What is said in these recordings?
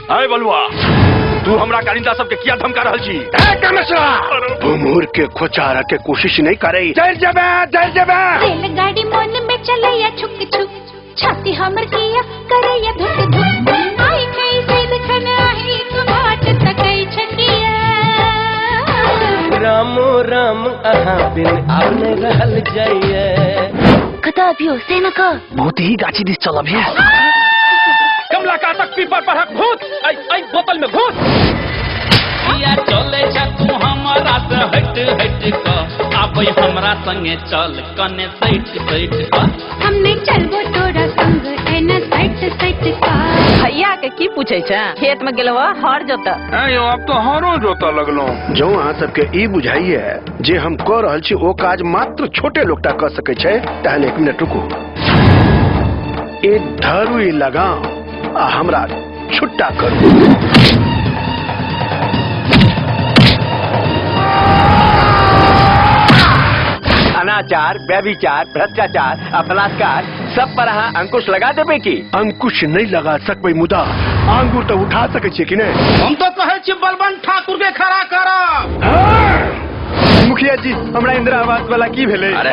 अरे बलुआ तू हमरा कारिंदा सबके किया धमका रहल छी? भूमूर के खोचा रखे कोशिश नहीं करे। रेलगाड़ी मन में चलैया छुक छुक, छाती हमर किया करैया धुक धुक। आई कैसे देखन आही तू बाट तकै छकिया। रामो राम अहाँ बिन आउने रहल जाइए। कता अभियो सेना का बहुत ही गाची दिस चल अभी। कमला का तक पीपर पर हक भूत, आई बोतल में घूस। या चले जा तू हमारा से हट हट का, आबै हमरा संगे चल कने सैट सैट का। हमने चलबो तोरा संग एना सैट सैट का। भैया के की पूछे छ? खेत में गेलवा हर जोता। यो अब तो हरो जोता लगलो। जो अहाँ सबके ई बुझाइए जे हम कह रहल छी ओ काज मात्र छोटे लोकटा कर सकै छै। तहन एक मिनट रुकू, एक धरू ई लगाओ आ हमरा छुट्टा करू। अनाचार, व्यभिचार, भ्रष्टाचार, बलात्कार सब पर अहाँ अंकुश लगा देबे की? अंकुश नहीं लगा सकबै मुदा आंगूर तो उठा सकै छियै कि नहीं? हम तो कहे छी बलबन ठाकुर के खड़ा करब। मुखिया जी हमरा इंदिरा आवास वाला की भेलै? अरे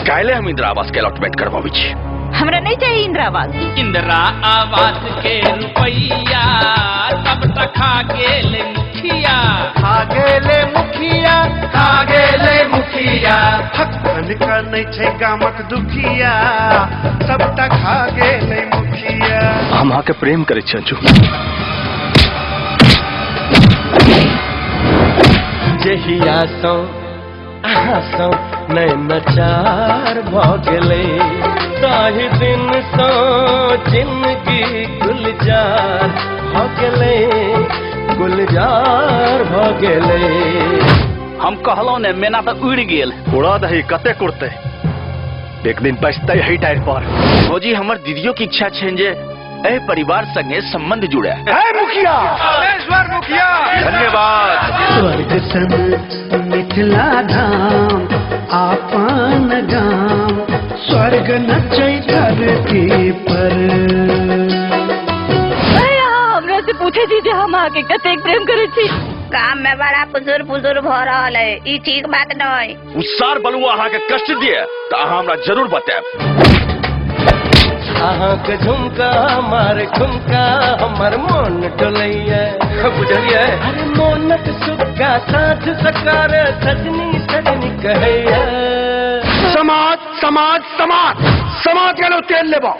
काल्हि हम इंदिरा आवास के अलॉटमेंट करबाबै छी। हमरा नहीं चाहिए इंदिरा आवास। इंदिरा आवास के रुपैया सब खा गेले मुखिया। खा गेले मुखिया, खा गेले मुखिया। हकन का नहीं छै गामक दुखिया, सबटा खा गेलै मुखिया। हम अहाँ के प्रेम करे छी अंजू। जहिया सौ अहाँ सौ नैनाचार भ गेलै, ताहि दिन सौ जिंदगी गुलजार भ गेलै, गुलजार भ गेलै। हम कहलौं ने मैना तो उड़ गेल। उड़ा दही कते कुड़ते, एक दिन बचते है टायर पर। भौजी हमर दीदियों की इच्छा छे जे ए परिवार संगे संबंध जुड़े। मुखिया मुखिया धन्यवाद। स्वर्ग सन मिथिला धाम आपन गाम, स्वर्ग नचै धरती पर। हमरा से पूछे दीजिए हम आके कतेक प्रेम करे छी। काम में बड़ा पुजुर पुजुर भ रहल है, ई ठीक बात नहीं। उसार बलुआ अहाँ के कष्ट दिए तो अहाँ हमरा जरूर बताएब। अहाँ के झुमका हमार ठुमका हमर मन डोलैया, बुझलिए? अरे मोनक सुक्का साथ सकार सजनी सजनी कहैया। समाज समाज समाज समाज के लो तेल लेबो।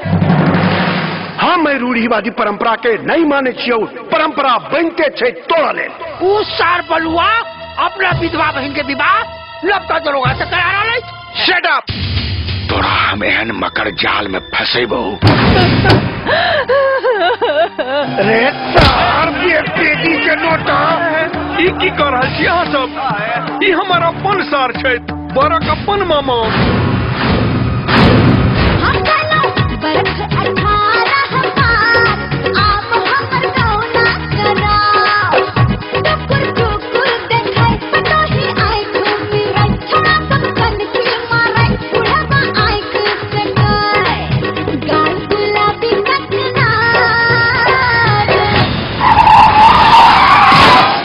हम रूढ़िवादी परंपरा के नहीं माने छियौ, परंपरा बनते छे तोड़ा ले। उसार बलुआ अपना विधवा बहन के विवाह लपका दरोगा से करा रहलै। Shut up. तोरा हम एहन मकर जाल में फंसेबो। रे तार बेटी के नोटा ई की कर रहल छी अहाँ सब? ई हमर अपन सार छै, बरक अपन मामा। हम चलो बरख 18 हमार, आप हमर गौना कराओ। टुकुर टुकुर देखाई पतोही आँख मिराई, छोड़ा सब कन की माराई, बुढ़वा आँख से गाल गुलाबी नखनार।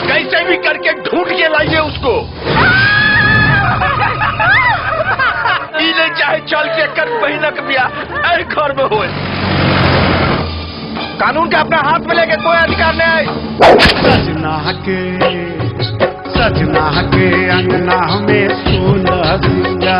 कैसे भी करके ढूंढ के लाइए उसको। ई ले चाहे चल के कर बहिनक बियाह एहि घर में होए। कानून के अपना हाथ में लेके कोई अधिकार नहीं। सजना के अंगना में सोलह गुंजा।